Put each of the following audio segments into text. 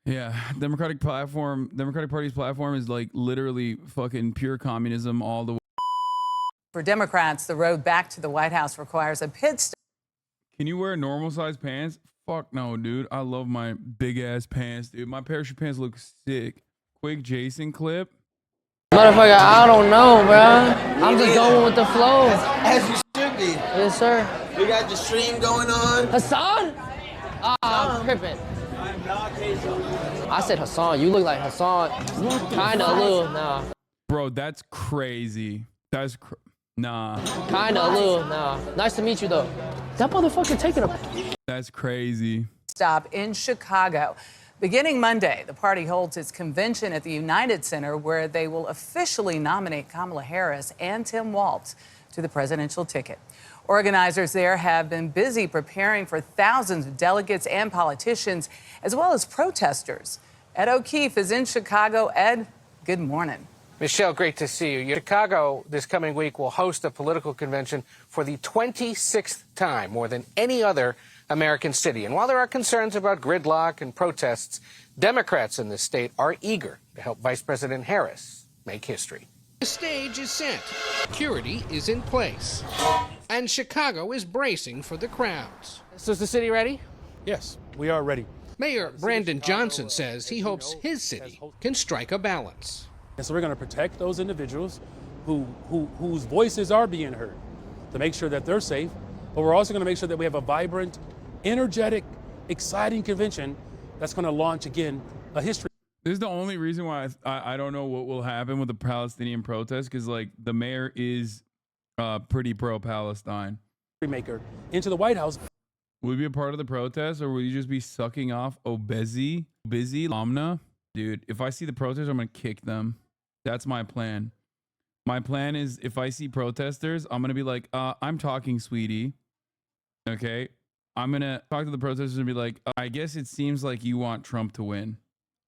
Yeah, Democratic Party's platform is like literally fucking pure communism all the way. For Democrats, the road back to the White House requires a pit stop. Can you wear normal size pants? Fuck no, dude. I love my big ass pants, dude. My parachute pants look sick. Quick Jason clip. Motherfucker, I don't know, bro. I'm just going with the flow. As you should be. Yes, sir. We got the stream going on. Hassan? Crippin'. I said Hassan. You look like Hassan. Kinda a little, nah. Bro, that's crazy. Nah. Kinda a little, nah. Nice to meet you, though. That motherfucker taking a... That's crazy. Stop in Chicago. Beginning Monday, the party holds its convention at the United Center where they will officially nominate Kamala Harris and Tim Walz to the presidential ticket. Organizers there have been busy preparing for thousands of delegates and politicians, as well as protesters. Ed O'Keefe is in Chicago. Ed, good morning. Michelle, great to see you. Chicago this coming week will host a political convention for the 26th time, more than any other American city. And while there are concerns about gridlock and protests, Democrats in this state are eager to help Vice President Harris make history. The stage is set, security is in place, and Chicago is bracing for the crowds. So is the city ready? Yes, we are ready. Mayor Brandon Johnson says he hopes his city can strike a balance. And so we're going to protect those individuals whose voices are being heard to make sure that they're safe. But we're also going to make sure that we have a vibrant, energetic, exciting convention that's going to launch, again, a history. This is the only reason why I don't know what will happen with the Palestinian protest, because like the mayor is pretty pro-Palestine. Maker into the White House. Will you be a part of the protest, or will you just be sucking off busy Lamna? Dude, if I see the protesters, I'm gonna kick them. That's my plan. My plan is, if I see protesters, I'm gonna be like, I'm talking, sweetie. Okay, I'm gonna talk to the protesters and be like, I guess it seems like you want Trump to win.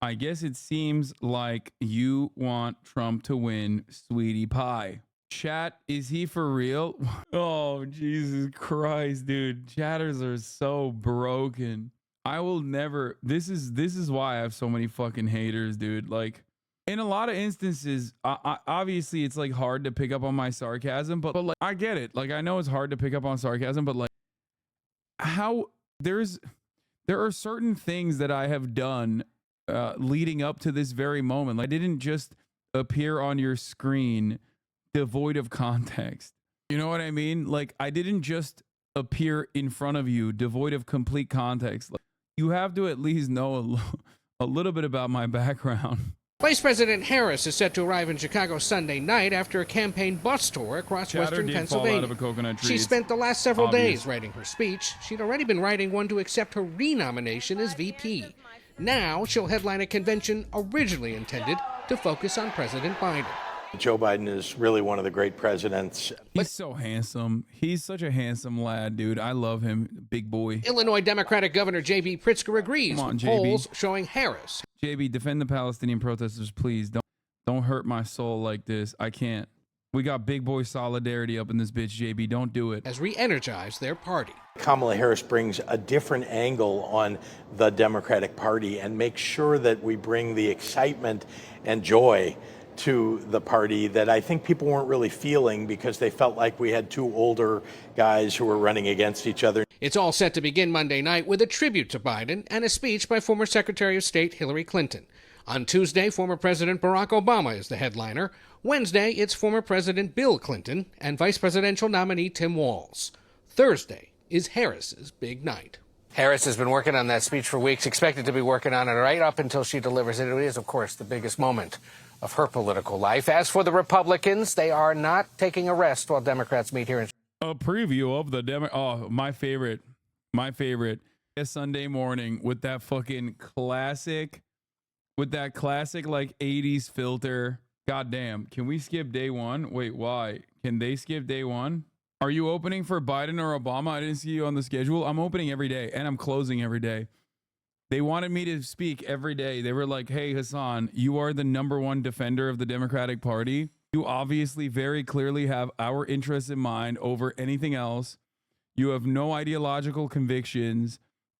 I guess it seems like you want Trump to win, sweetie pie. Chat, is he for real? Oh, Jesus Christ, dude. Chatters are so broken. I will never. This is why I have so many fucking haters, dude. Like, in a lot of instances, obviously it's like hard to pick up on my sarcasm, but like I get it. Like, I know it's hard to pick up on sarcasm, but like there are certain things that I have done leading up to this very moment. Like, I didn't just appear on your screen devoid of context. You know what I mean? Like, I didn't just appear in front of you devoid of complete context. Like, you have to at least know a little bit about my background. Vice President Harris is set to arrive in Chicago Sunday night after a campaign bus tour across western Pennsylvania. She spent the last several days writing her speech. She'd already been writing one to accept her renomination as VP. Now she'll headline a convention originally intended to focus on President Biden. Joe Biden is really one of the great presidents. He's so handsome. He's such a handsome lad, dude. I love him. Big boy. Illinois Democratic Governor J.B. Pritzker agrees with polls showing Harris. JB, defend the Palestinian protesters, please. Don't hurt my soul like this. I can't. We got big boy solidarity up in this bitch, JB. Don't do it. Has re-energized their party. Kamala Harris brings a different angle on the Democratic Party and makes sure that we bring the excitement and joy to the party that I think people weren't really feeling because they felt like we had two older guys who were running against each other. It's all set to begin Monday night with a tribute to Biden and a speech by former Secretary of State Hillary Clinton. On Tuesday, former President Barack Obama is the headliner. Wednesday, it's former President Bill Clinton and vice presidential nominee Tim Walz. Thursday is Harris's big night. Harris has been working on that speech for weeks, expected to be working on it right up until she delivers it. It is, of course, the biggest moment of her political life. As for the Republicans, they are not taking a rest while Democrats meet here in a preview of the my favorite Sunday morning with that fucking classic like 80s filter. Goddamn, can we skip day one? Wait, why? Can they skip day one? Are you opening for Biden or Obama? I didn't see you on the schedule. I'm opening every day and I'm closing every day. They wanted me to speak every day. They were like, hey, Hasan, you are the #1 defender of the Democratic Party. You obviously very clearly have our interests in mind over anything else. You have no ideological convictions.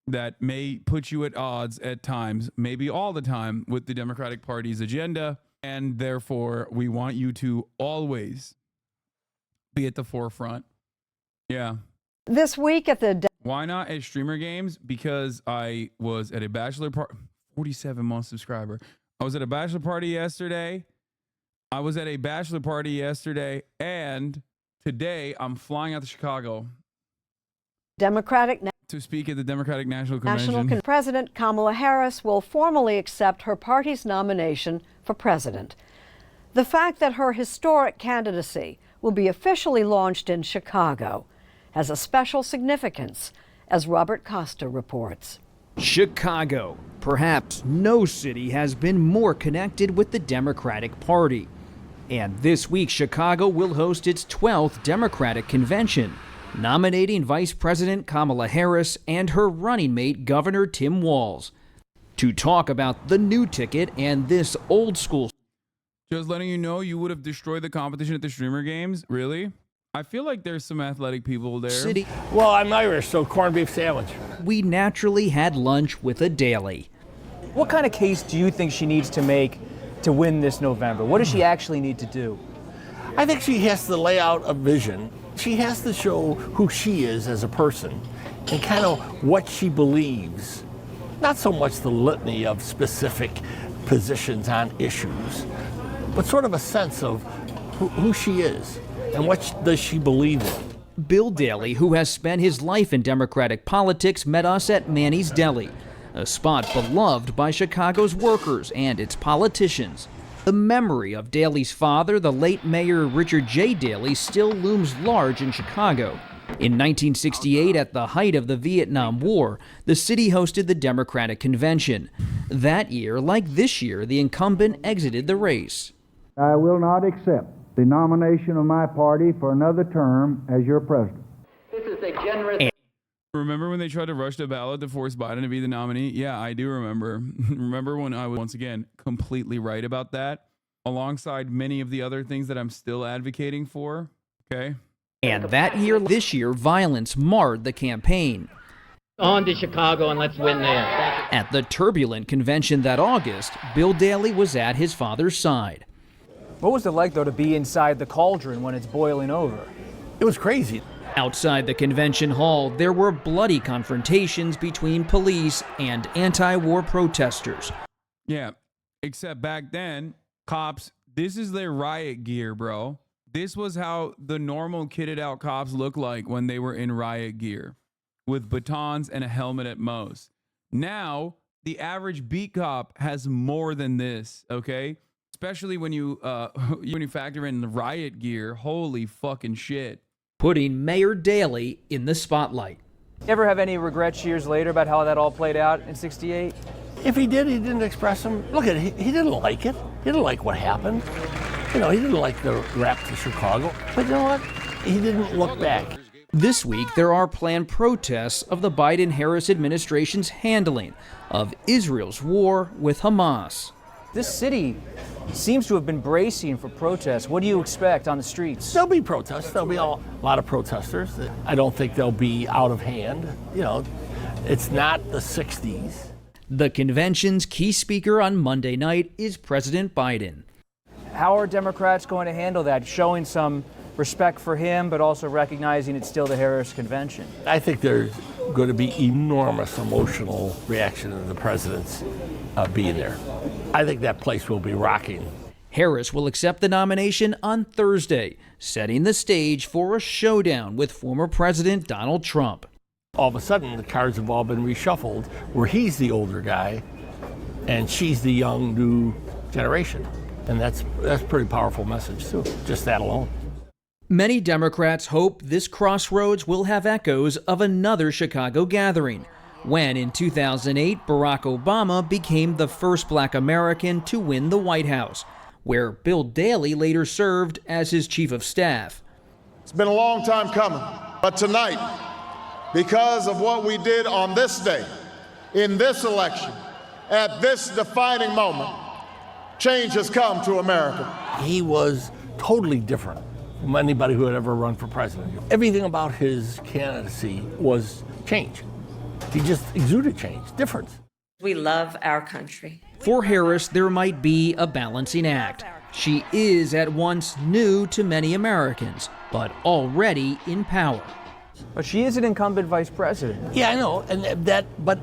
that may put you at odds at times, maybe all the time, with the Democratic Party's agenda. And therefore, we want you to always be at the forefront. Yeah. This week at the... Why not at Streamer Games? Because I was at a bachelor party, 47-month subscriber. I was at a bachelor party yesterday. And today I'm flying out to Chicago. Democratic... to speak at the Democratic National Convention. President Kamala Harris will formally accept her party's nomination for president. The fact that her historic candidacy will be officially launched in Chicago has a special significance, as Robert Costa reports. Chicago. Perhaps no city has been more connected with the Democratic Party. And this week, Chicago will host its 12th Democratic Convention, nominating Vice President Kamala Harris and her running mate, Governor Tim Walz. To talk about the new ticket and this old school... Just letting you know, you would have destroyed the competition at the Streamer Games? Really? I feel like there's some athletic people there. City. Well, I'm Irish, so corned beef sandwich. We naturally had lunch with a Daley. What kind of case do you think she needs to make to win this November? What does she actually need to do? I think she has to lay out a vision. She has to show who she is as a person and kind of what she believes. Not so much the litany of specific positions on issues, but sort of a sense of who she is and what does she believe in. Bill Daley, who has spent his life in Democratic politics, met us at Manny's Deli, a spot beloved by Chicago's workers and its politicians. The memory of Daley's father, the late Mayor Richard J. Daley, still looms large in Chicago. In 1968, at the height of the Vietnam War, the city hosted the Democratic Convention. That year, like this year, the incumbent exited the race. I will not accept the nomination of my party for another term as your president. This is a generous... Remember when they tried to rush the ballot to force Biden to be the nominee? Yeah, I do remember. Remember when I was, once again, completely right about that, alongside many of the other things that I'm still advocating for, okay? And that year, this year, violence marred the campaign. On to Chicago and let's win there. At the turbulent convention that August, Bill Daley was at his father's side. What was it like, though, to be inside the cauldron when it's boiling over? It was crazy. Outside the convention hall, there were bloody confrontations between police and anti-war protesters. Yeah, except back then, cops, this is their riot gear, bro. This was how the normal kitted out cops looked like when they were in riot gear, with batons and a helmet at most. Now, the average beat cop has more than this, okay? Especially when you factor in the riot gear. Holy fucking shit. Putting Mayor Daley in the spotlight. Ever have any regrets years later about how that all played out in '68? If he did, he didn't express them. Look at it, he didn't like it. He didn't like what happened. You know, he didn't like the rap to Chicago. But you know what? He didn't look back. This week, there are planned protests of the Biden-Harris administration's handling of Israel's war with Hamas. This city seems to have been bracing for protests. What do you expect on the streets? There'll be protests. There'll be a lot of protesters. I don't think they'll be out of hand. You know, it's not the 60s. The convention's key speaker on Monday night is President Biden. How are Democrats going to handle that, showing some respect for him, but also recognizing it's still the Harris Convention? I think there's going to be enormous emotional reaction to the president's being there. I think that place will be rocking. Harris will accept the nomination on Thursday, setting the stage for a showdown with former President Donald Trump. All of a sudden, the cards have all been reshuffled, where he's the older guy and she's the young new generation. And that's a pretty powerful message, too, just that alone. Many Democrats hope this crossroads will have echoes of another Chicago gathering, when in 2008, Barack Obama became the first Black American to win the White House, where Bill Daley later served as his chief of staff. It's been a long time coming, but tonight, because of what we did on this day, in this election, at this defining moment, change has come to America. He was totally different from anybody who had ever run for president. Everything about his candidacy was change. He just exuded change, difference. We love our country. For Harris, there might be a balancing act. She is at once new to many Americans, but already in power. But she is an incumbent vice president. Yeah, I know, but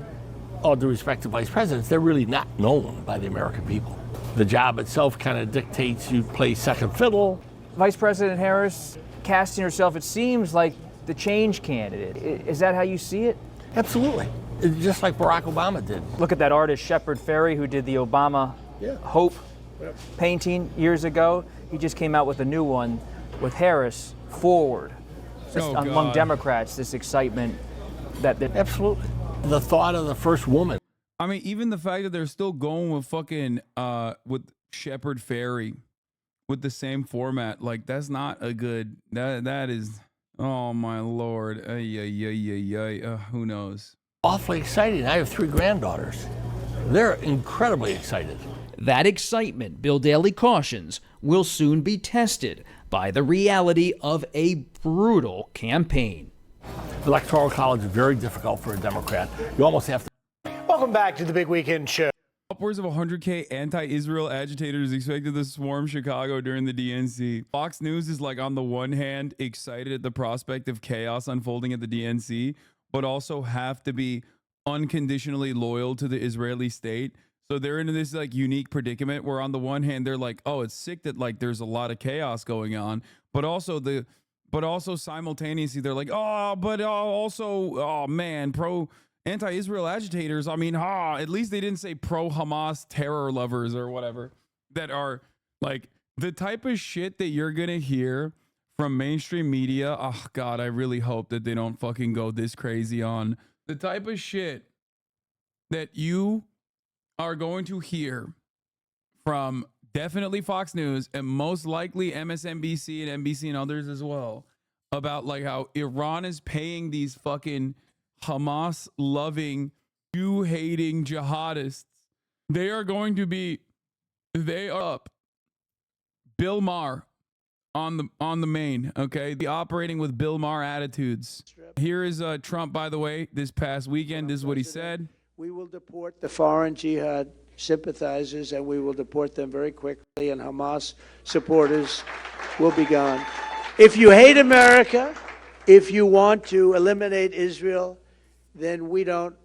all due respect to vice presidents, they're really not known by the American people. The job itself kind of dictates you play second fiddle. Vice President Harris casting herself, it seems like the change candidate. Is that how you see it? Absolutely. It's just like Barack Obama did. Look at that artist, Shepard Fairey, who did the Obama Hope painting years ago. He just came out with a new one with Harris forward. Among Democrats, this excitement that absolutely. The thought of the first woman. I mean, even the fact that they're still going with fucking with Shepard Fairey with the same format, like that's not a good. That is. Oh my lord. Who knows? Awfully exciting. I have 3 granddaughters. They're incredibly excited. That excitement, Bill Daley cautions, will soon be tested by the reality of a brutal campaign. The Electoral College is very difficult for a Democrat. You almost have to. Welcome back to the Big Weekend Show. Upwards of 100K anti-Israel agitators expected to swarm Chicago during the DNC. Fox News is like, on the one hand, excited at the prospect of chaos unfolding at the DNC, but also have to be unconditionally loyal to the Israeli state. So they're in this like unique predicament where on the one hand, they're like, oh, it's sick that like there's a lot of chaos going on, but also simultaneously they're like, oh man, anti-Israel agitators. I mean, at least they didn't say pro-Hamas terror lovers or whatever, that are like the type of shit that you're going to hear from mainstream media. Oh God, I really hope that they don't fucking go this crazy on the type of shit that you are going to hear from definitely Fox News and most likely MSNBC and NBC and others as well, about like how Iran is paying these fucking Hamas loving, Jew hating jihadists. They are up. Bill Maher on the main, okay? The operating with Bill Maher attitudes. Here is Trump, by the way, this past weekend. This is what he said. We will deport the foreign jihad sympathizers, and we will deport them very quickly, and Hamas supporters will be gone. If you hate America, if you want to eliminate Israel, then we don't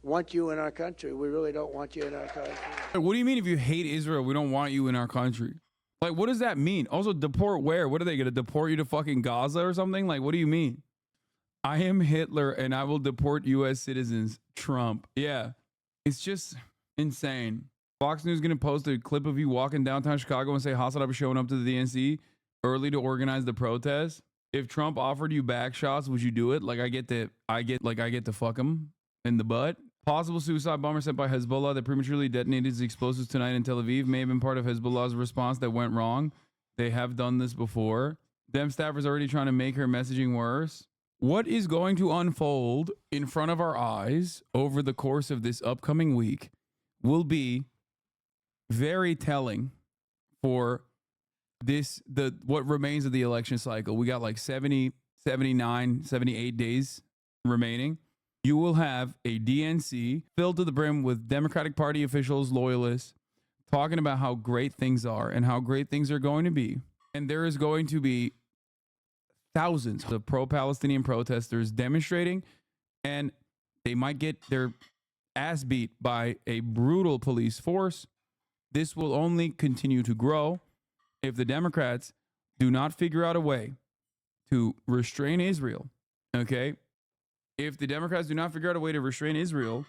want you in our country. We really don't want you in our country. What do you mean if you hate Israel, we don't want you in our country? Like, what does that mean? Also, deport where? What are they going to deport you to fucking Gaza or something? Like, what do you mean? I am Hitler and I will deport U.S. citizens. Trump. Yeah, it's just insane. Fox News is going to post a clip of you walking downtown Chicago and say Hasanabi showing up to the DNC early to organize the protest. If Trump offered you back shots, would you do it? Like I get to fuck him in the butt. Possible suicide bomber sent by Hezbollah that prematurely detonated its explosives tonight in Tel Aviv may have been part of Hezbollah's response that went wrong. They have done this before. Dem staffers already trying to make her messaging worse. What is going to unfold in front of our eyes over the course of this upcoming week will be very telling for what remains of the election cycle. We got like 70, 79, 78 days remaining. You will have a DNC filled to the brim with Democratic Party officials, loyalists, talking about how great things are and how great things are going to be. And there is going to be thousands of pro-Palestinian protesters demonstrating, and they might get their ass beat by a brutal police force. This will only continue to grow if the Democrats do not figure out a way to restrain Israel, okay? If the Democrats do not figure out a way to restrain Israel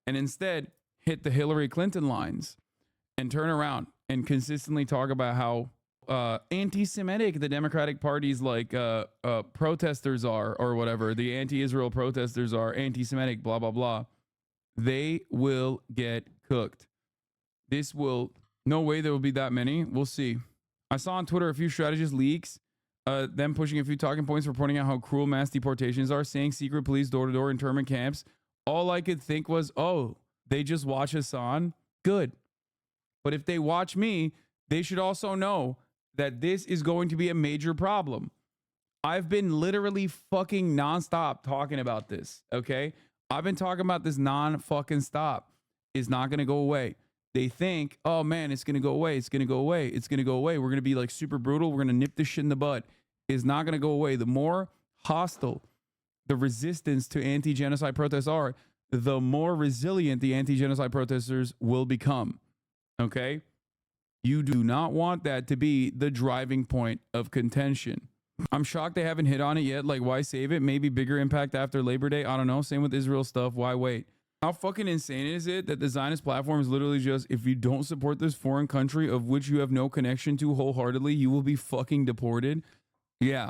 and instead hit the Hillary Clinton lines and turn around and consistently talk about how anti-Semitic the Democratic Party's like protesters are, or whatever, the anti-Israel protesters are anti-Semitic, blah, blah, blah, they will get cooked. No way there will be that many. We'll see. I saw on Twitter a few strategist leaks, them pushing a few talking points for pointing out how cruel mass deportations are, saying secret police door-to-door internment camps. All I could think was, oh, they just watch Hasan? Good. But if they watch me, they should also know that this is going to be a major problem. I've been literally fucking nonstop talking about this, okay? I've been talking about this non-fucking stop. It's not going to go away. They think, oh man, it's going to go away. It's going to go away. It's going to go away. We're going to be like super brutal. We're going to nip this shit in the bud. It's not going to go away. The more hostile the resistance to anti-genocide protests are, the more resilient the anti-genocide protesters will become. Okay? You do not want that to be the driving point of contention. I'm shocked they haven't hit on it yet. Like, why save it? Maybe bigger impact after Labor Day. I don't know. Same with Israel stuff. Why wait? How fucking insane is it that the Zionist platform is literally just, if you don't support this foreign country of which you have no connection to wholeheartedly, you will be fucking deported? Yeah.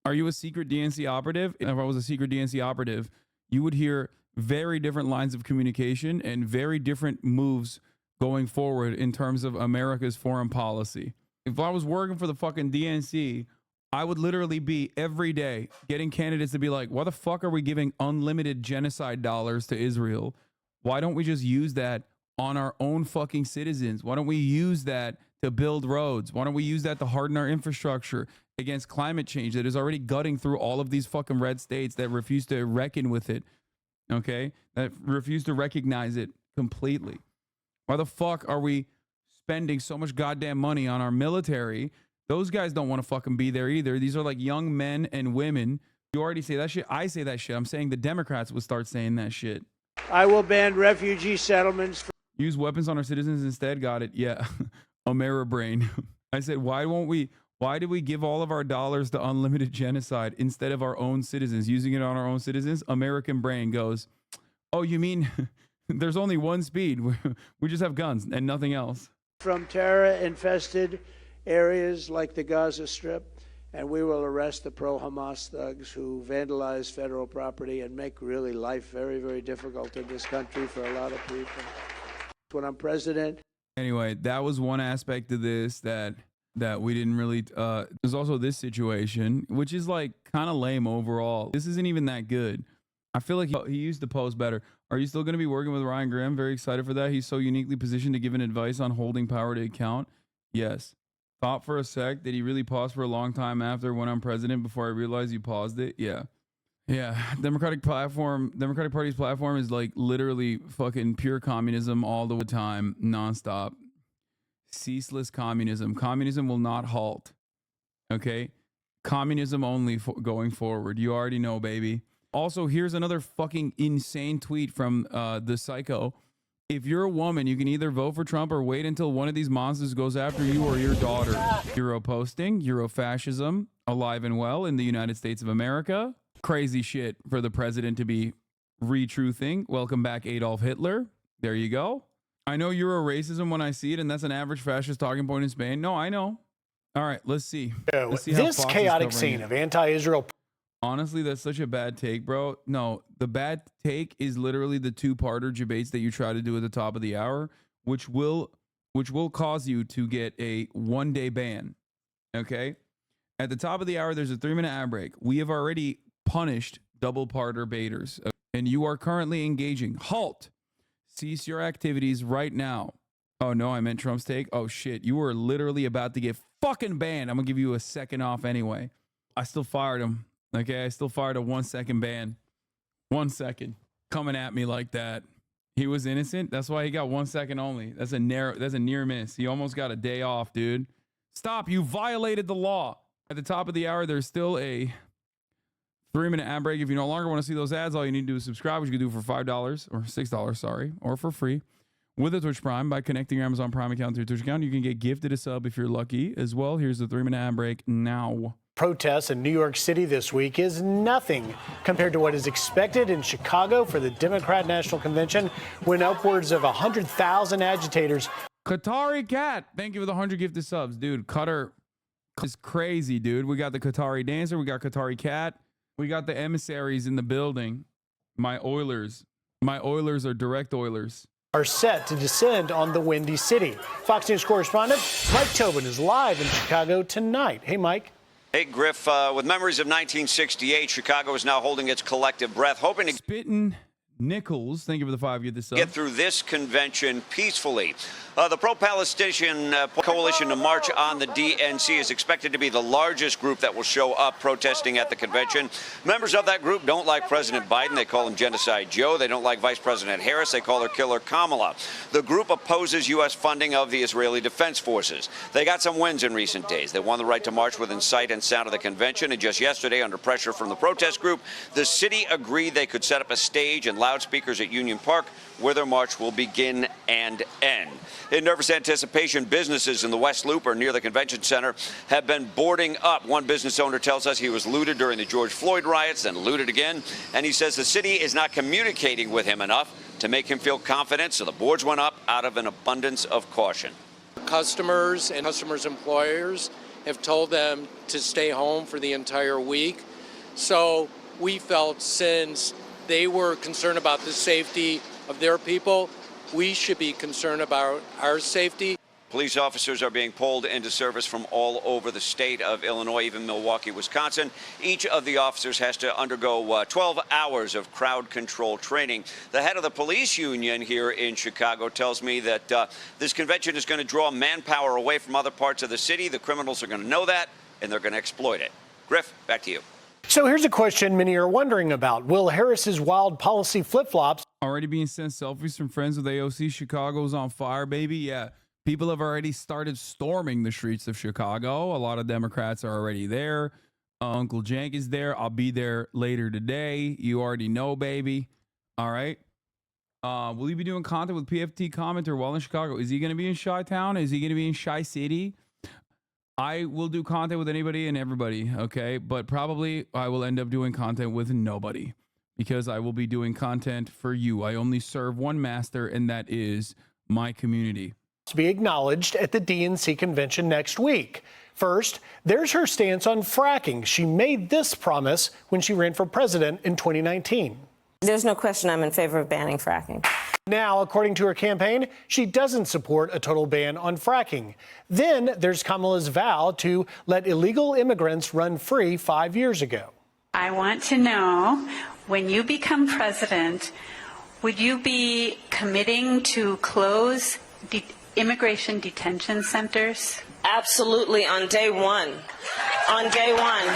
Are you a secret DNC operative? If I was a secret DNC operative, you would hear very different lines of communication and very different moves going forward in terms of America's foreign policy. If I was working for the fucking DNC, I would literally be every day getting candidates to be like, why the fuck are we giving unlimited genocide dollars to Israel? Why don't we just use that on our own fucking citizens? Why don't we use that to build roads? Why don't we use that to harden our infrastructure against climate change that is already gutting through all of these fucking red states that refuse to reckon with it? Okay? That refuse to recognize it completely. Why the fuck are we spending so much goddamn money on our military? Those guys don't want to fucking be there either. These are like young men and women. You already say that shit. I say that shit. I'm saying the Democrats would start saying that shit. I will ban refugee settlements. Use weapons on our citizens instead. Got it. Yeah. Omera brain. I said, why do we give all of our dollars to unlimited genocide instead of our own citizens, using it on our own citizens? American brain goes, oh, you mean there's only one speed. We just have guns and nothing else. From terror-infested areas like the Gaza Strip, and we will arrest the pro-Hamas thugs who vandalize federal property and make really life very, very difficult in this country for a lot of people. When I'm president. Anyway, that was one aspect of this that we didn't really, there's also this situation, which is like kind of lame overall. This isn't even that good. I feel like he used the post better. Are you still going to be working with Ryan Graham? Very excited for that. He's so uniquely positioned to give an advice on holding power to account. Yes. Thought for a sec, did he really pause for a long time after when I'm president before I realized you paused it? Yeah. Yeah. Democratic Party's platform is like literally fucking pure communism all the time, nonstop. Ceaseless communism. Communism will not halt. Okay? Communism only going forward. You already know, baby. Also, here's another fucking insane tweet from the psycho. If you're a woman, you can either vote for Trump or wait until one of these monsters goes after you or your daughter. Euro posting, Eurofascism, alive and well in the United States of America. Crazy shit for the president to be retruthing. Welcome back, Adolf Hitler. There you go. I know Euro racism when I see it, and that's an average fascist talking point in Spain. No, I know. All right, let's see. Let's see this chaotic scene of anti-Israel. Honestly, that's such a bad take, bro. No, the bad take is literally the two-parter debates that you try to do at the top of the hour, which will cause you to get a one-day ban. Okay? At the top of the hour, there's a 3-minute ad break. We have already punished double-parter baiters, and you are currently engaging. Halt! Cease your activities right now. Oh, no, I meant Trump's take. Oh, shit. You were literally about to get fucking banned. I'm going to give you a second off anyway. I still fired him. Okay, I still fired a 1-second ban. 1 second. Coming at me like that. He was innocent. That's why he got 1 second only. That's a near miss. He almost got a day off, dude. Stop. You violated the law. At the top of the hour, there's still a 3-minute ad break. If you no longer want to see those ads, all you need to do is subscribe, which you can do for $5 or $6, sorry, or for free with a Twitch Prime by connecting your Amazon Prime account to your Twitch account. You can get gifted a sub if you're lucky as well. Here's the 3-minute ad break now. Protests in New York City this week is nothing compared to what is expected in Chicago for the Democrat National Convention, when upwards of 100,000 agitators. Qatari Cat, thank you for the 100 gifted subs, dude. Cutter is crazy, dude. We got the Qatari Dancer, we got Qatari Cat, we got the emissaries in the building. My Oilers are direct Oilers. Are set to descend on the Windy City. Fox News correspondent Mike Tobin is live in Chicago tonight. Hey, Mike. Hey, Griff, with memories of 1968, Chicago is now holding its collective breath, hoping to Spittin' Nichols, thank you for the 5 gifted subs. Get through this convention peacefully. The pro-Palestinian coalition to march on the DNC is expected to be the largest group that will show up protesting at the convention. Members of that group don't like President Biden. They call him Genocide Joe. They don't like Vice President Harris. They call her Killer Kamala. The group opposes U.S. funding of the Israeli Defense Forces. They got some wins in recent days. They won the right to march within sight and sound of the convention. And just yesterday, under pressure from the protest group, the city agreed they could set up a stage and loudspeakers at Union Park where their march will begin and end. In nervous anticipation, businesses in the West Loop or near the convention center have been boarding up. One business owner tells us he was looted during the George Floyd riots, then looted again. And he says the city is not communicating with him enough to make him feel confident. So the boards went up out of an abundance of caution. Customers and customers' employers have told them to stay home for the entire week. So we felt since they were concerned about the safety of their people, we should be concerned about our safety. Police officers are being pulled into service from all over the state of Illinois, even Milwaukee, Wisconsin. Each of the officers has to undergo 12 hours of crowd control training. The head of the police union here in Chicago tells me that this convention is going to draw manpower away from other parts of the city. The criminals are going to know that, and they're going to exploit it. Griff, back to you. So here's a question many are wondering about. Will Harris's wild policy flip-flops already being sent selfies from friends with AOC? Chicago's on fire, baby. Yeah, people have already started storming the streets of Chicago. A lot of Democrats are already there. Uncle Jank is there. I'll be there later today. You already know, baby. All right. Will you be doing content with PFT commenter while in Chicago? Is he going to be in Chi-Town? Is he going to be in Chi-City? I will do content with anybody and everybody, okay? But probably I will end up doing content with nobody because I will be doing content for you. I only serve one master, and that is my community. To be acknowledged at the DNC convention next week. First, there's her stance on fracking. She made this promise when she ran for president in 2019. There's no question I'm in favor of banning fracking. Now, according to her campaign, she doesn't support a total ban on fracking. Then there's Kamala's vow to let illegal immigrants run free 5 years ago. I want to know, when you become president, would you be committing to close immigration detention centers? Absolutely, on day one. On day one.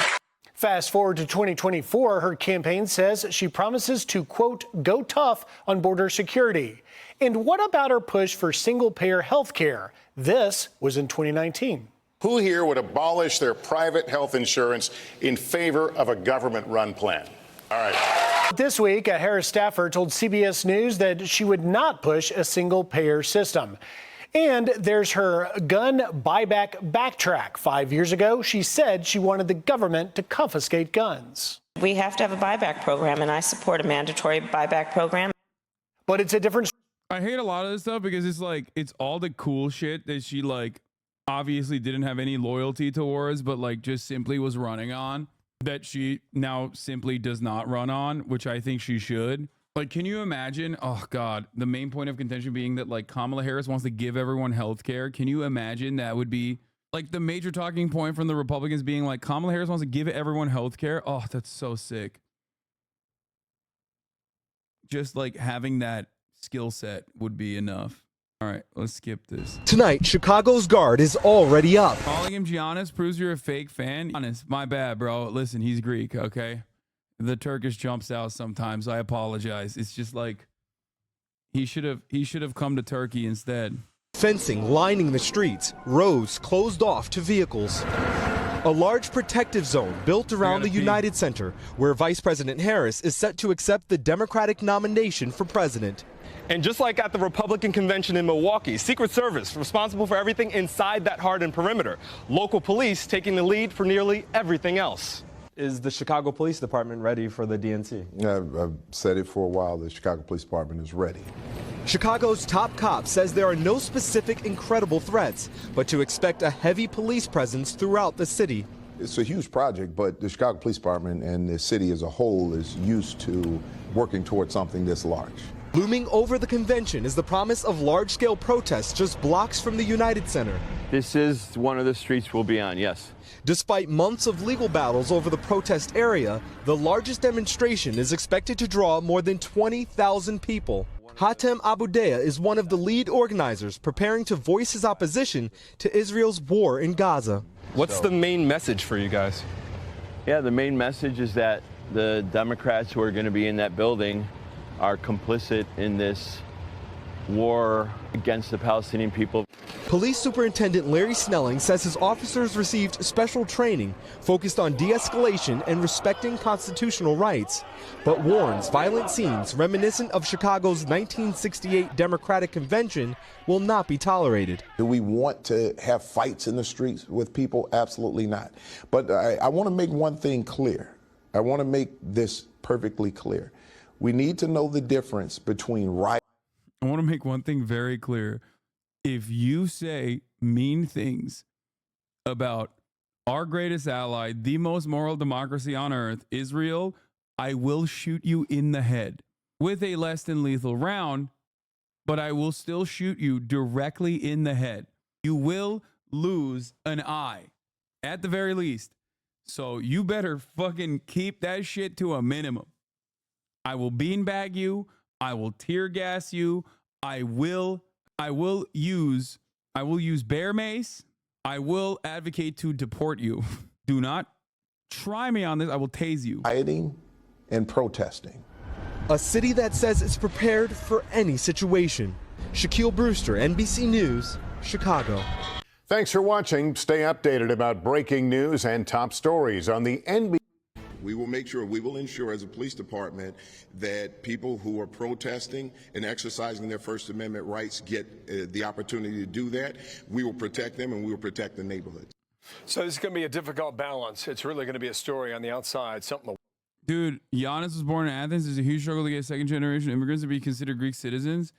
Fast forward to 2024, her campaign says she promises to, quote, go tough on border security. And what about her push for single-payer health care? This was in 2019. Who here would abolish their private health insurance in favor of a government-run plan? All right. This week, a Harris staffer told CBS News that she would not push a single-payer system. And there's her gun buyback backtrack. 5 years ago, she said she wanted the government to confiscate guns. We have to have a buyback program, and I support a mandatory buyback program. But it's a different... I hate a lot of this stuff because it's like, it's all the cool shit that she like obviously didn't have any loyalty towards, but like just simply was running on, that she now simply does not run on, which I think she should. Like, can you imagine? Oh, God, the main point of contention being that, like, Kamala Harris wants to give everyone health care. Can you imagine that would be, like, the major talking point from the Republicans being, like, Kamala Harris wants to give everyone health care? Oh, that's so sick. Just, like, having that skill set would be enough. All right, let's skip this. Tonight, Chicago's guard is already up. Calling him Giannis proves you're a fake fan. Giannis, my bad, bro. Listen, he's Greek, okay? The Turkish jumps out sometimes. I apologize. It's just like he should have come to Turkey instead. Fencing lining the streets, roads closed off to vehicles. A large protective zone built around the United Center, where Vice President Harris is set to accept the Democratic nomination for president. And just like at the Republican convention in Milwaukee, Secret Service responsible for everything inside that hardened perimeter. Local police taking the lead for nearly everything else. Is the Chicago Police Department ready for the DNC? I've said it for a while. The Chicago Police Department is ready. Chicago's top cop says there are no specific incredible threats, but to expect a heavy police presence throughout the city. It's a huge project, but the Chicago Police Department and the city as a whole is used to working towards something this large. Looming over the convention is the promise of large-scale protests just blocks from the United Center. This is one of the streets we'll be on, yes. Despite months of legal battles over the protest area, the largest demonstration is expected to draw more than 20,000 people. Hatem Aboudeya is one of the lead organizers preparing to voice his opposition to Israel's war in Gaza. What's the main message for you guys? Yeah, the main message is that the Democrats who are going to be in that building are complicit in this war against the Palestinian people. Police Superintendent Larry Snelling says his officers received special training focused on de-escalation and respecting constitutional rights, but warns violent scenes reminiscent of Chicago's 1968 Democratic Convention will not be tolerated. Do we want to have fights in the streets with people? Absolutely not. But I want to make one thing clear. I want to make this perfectly clear. We need to know the difference between riot. I want to make one thing very clear. If you say mean things about our greatest ally, the most moral democracy on earth, Israel, I will shoot you in the head with a less than lethal round, but I will still shoot you directly in the head. You will lose an eye at the very least. So you better fucking keep that shit to a minimum. I will beanbag you. I will tear gas you. I will use bear mace. I will advocate to deport you. Do not try me on this. I will tase you. Rioting and protesting. A city that says it's prepared for any situation. Shaquille Brewster, NBC News, Chicago. Thanks for watching. Stay updated about breaking news and top stories on the NBC. We will ensure as a police department that people who are protesting and exercising their First Amendment rights get the opportunity to do that. We will protect them and we will protect the neighborhoods. So this is going to be a difficult balance. It's really going to be a story on the outside, something. Dude, Giannis was born in Athens. There's a huge struggle to get second-generation immigrants to be considered Greek citizens.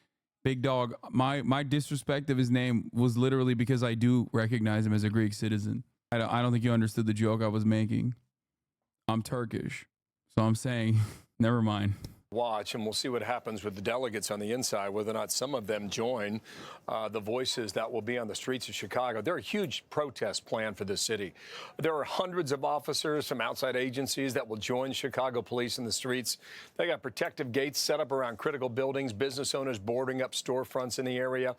Big dog, my disrespect of his name was literally because I do recognize him as a Greek citizen. I don't think you understood the joke I was making. I'm Turkish, so I'm saying, never mind. Watch, and we'll see what happens with the delegates on the inside, whether or not some of them join the voices that will be on the streets of Chicago. There are huge protests planned for this city. There are hundreds of officers from outside agencies that will join Chicago police in the streets. They got protective gates set up around critical buildings, business owners boarding up storefronts in the area.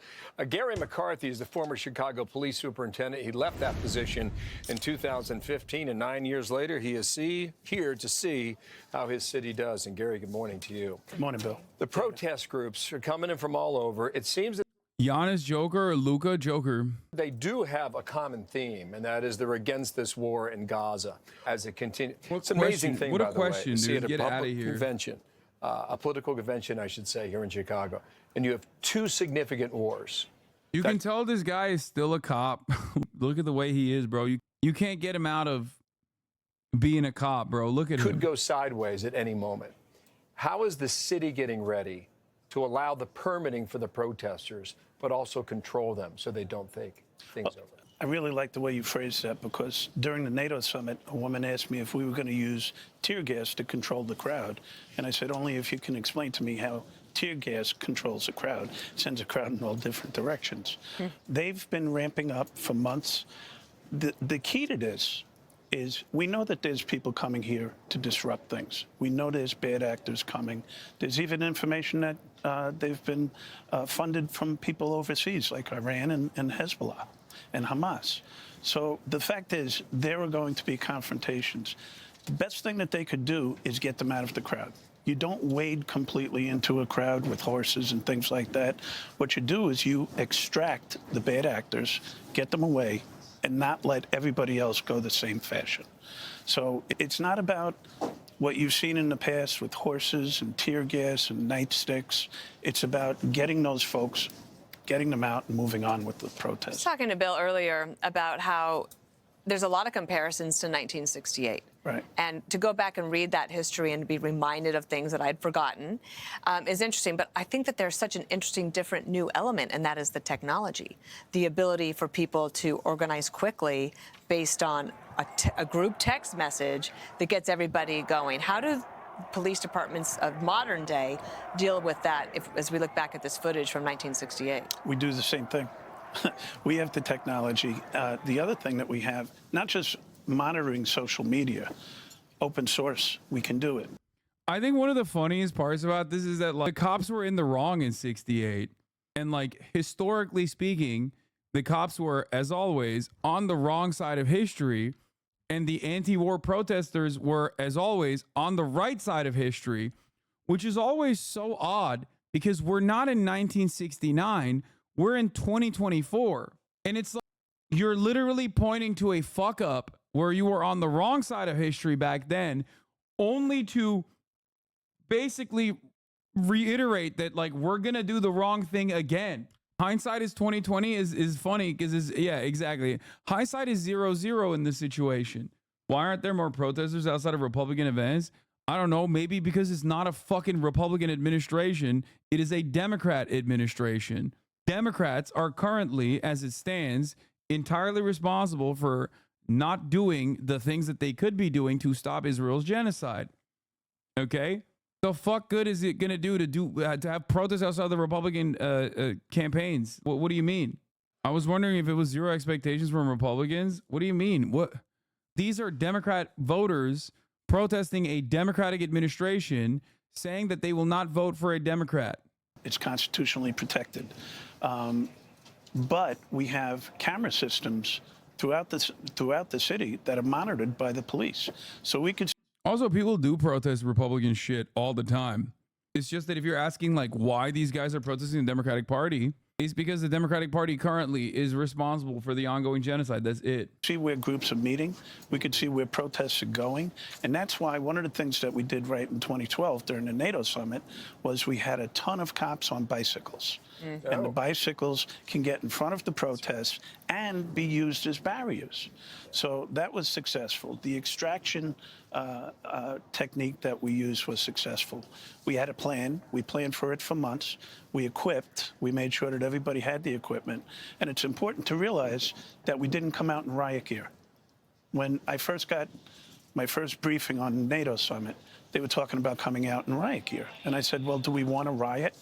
Gary McCarthy is the former Chicago police superintendent. He left that position in 2015, and 9 years later, he is here to see how his city does. And Gary, good morning to you. Good morning, Bill. The protest groups are coming in from all over. It seems that Giannis Joker or Luka Joker. They do have a common theme, and that is they're against this war in Gaza as it continues. It's an amazing thing, What by a the way. question, You see dude. at Get a out of public here. convention, a political convention, I should say, here in Chicago, and you have two significant wars. You can tell this guy is still a cop. Look at the way he is, bro. You can't get him out of being a cop, bro. Look at him. Could go sideways at any moment. How is the city getting ready to allow the permitting for the protesters, but also control them so they don't take things over? I really like the way you phrased that, because during the NATO summit, a woman asked me if we were going to use tear gas to control the crowd. And I said, only if you can explain to me how tear gas controls a crowd, sends a crowd in all different directions. They've been ramping up for months. The key to this is we know that there's people coming here to disrupt things. We know there's bad actors coming. There's even information that they've been funded from people overseas, like Iran and Hezbollah and Hamas. So the fact is, there are going to be confrontations. The best thing that they could do is get them out of the crowd. You don't wade completely into a crowd with horses and things like that. What you do is you extract the bad actors, get them away, and not let everybody else go the same fashion. So it's not about what you've seen in the past with horses and tear gas and nightsticks. It's about getting those folks, getting them out and moving on with the protest. I was talking to Bill earlier about how there's a lot of comparisons to 1968. Right. And to go back and read that history and be reminded of things that I'd forgotten is interesting. But I think that there's such an interesting, different new element, and that is the technology. The ability for people to organize quickly based on a group text message that gets everybody going. How do police departments of modern day deal with that as we look back at this footage from 1968? We do the same thing. We have the technology. The other thing that we have, not just monitoring social media, open source, we can do it. I think one of the funniest parts about this is that like the cops were in the wrong in 68. And like historically speaking, the cops were, as always, on the wrong side of history. And the anti-war protesters were, as always, on the right side of history, which is always so odd because we're not in 1969. We're in 2024. And it's like you're literally pointing to a fuck up where you were on the wrong side of history back then, only to basically reiterate that like we're gonna do the wrong thing again. Hindsight is 2020 is funny because yeah, exactly. Hindsight is 0-0 in this situation. Why aren't there more protesters outside of Republican events? I don't know. Maybe because it's not a fucking Republican administration. It is a Democrat administration. Democrats are currently, as it stands, entirely responsible for not doing the things that they could be doing to stop Israel's genocide. Okay? The fuck good is it gonna do to have protests outside the Republican campaigns? What do you mean? I was wondering if it was zero expectations from Republicans. What do you mean? What? These are Democrat voters protesting a Democratic administration, saying that they will not vote for a Democrat. It's constitutionally protected, but we have camera systems throughout the city that are monitored by the police, so we could. Also, people do protest Republican shit all the time. It's just that if you're asking like why these guys are protesting the Democratic Party, it's because the Democratic Party currently is responsible for the ongoing genocide. That's it. See where groups are meeting. We could see where protests are going. And that's why one of the things that we did right in 2012 during the NATO summit was we had a ton of cops on bicycles. And the bicycles can get in front of the protests and be used as barriers. So that was successful. The extraction technique that we used was successful. We had a plan. We planned for it for months. We equipped. We made sure that everybody had the equipment. And it's important to realize that we didn't come out in riot gear. When I first got my first briefing on the NATO summit, they were talking about coming out in riot gear. And I said, well, do we want to riot?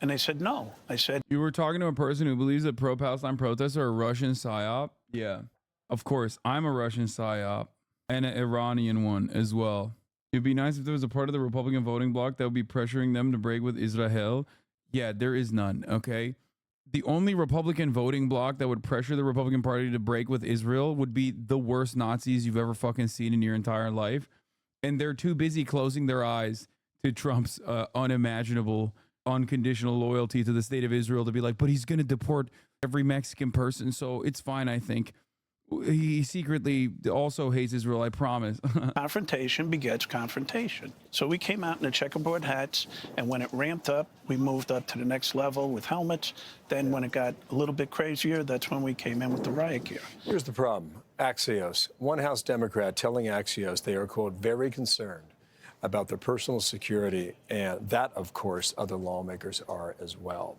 And they said, no. I said, you were talking to a person who believes that pro-Palestine protests are a Russian psyop? Yeah, of course. I'm a Russian psyop and an Iranian one as well. It'd be nice if there was a part of the Republican voting bloc that would be pressuring them to break with Israel. Yeah, there is none, okay? The only Republican voting bloc that would pressure the Republican Party to break with Israel would be the worst Nazis you've ever fucking seen in your entire life. And they're too busy closing their eyes to Trump's unimaginable unconditional loyalty to the state of Israel to be like, but he's going to deport every Mexican person, so it's fine, I think. He secretly also hates Israel, I promise. Confrontation begets confrontation. So we came out in the checkerboard hats, and when it ramped up, we moved up to the next level with helmets. Then when it got a little bit crazier, that's when we came in with the riot gear. Here's the problem. Axios, one House Democrat telling Axios they are, quote, very concerned about their personal security, and that, of course, other lawmakers are as well.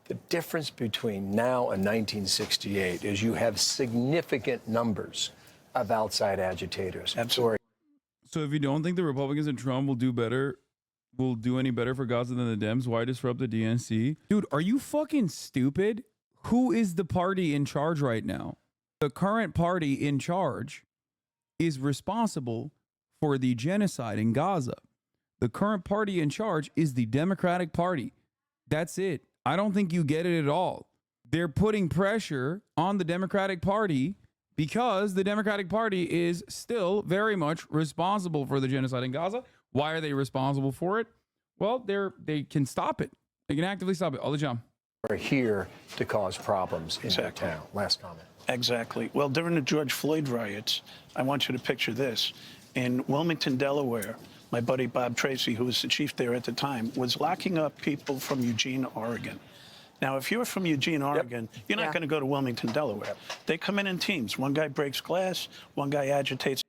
The difference between now and 1968 is you have significant numbers of outside agitators. Absolutely. So if you don't think the Republicans and Trump will do any better for Gaza than the Dems, why disrupt the DNC? Dude, are you fucking stupid? Who is the party in charge right now? The current party in charge is responsible for the genocide in Gaza. The current party in charge is the Democratic Party. That's it. I don't think you get it at all. They're putting pressure on the Democratic Party because the Democratic Party is still very much responsible for the genocide in Gaza. Why are they responsible for it? Well, they can stop it. They can actively stop it all the time. Are here to cause problems in their town. Last comment. Exactly. Well, during the George Floyd riots, I want you to picture this. In Wilmington, Delaware, my buddy Bob Tracy, who was the chief there at the time, was locking up people from Eugene, Oregon. Now, if you're from Eugene, Oregon, you're not going to go to Wilmington, Delaware. They come in teams. One guy breaks glass, one guy agitates.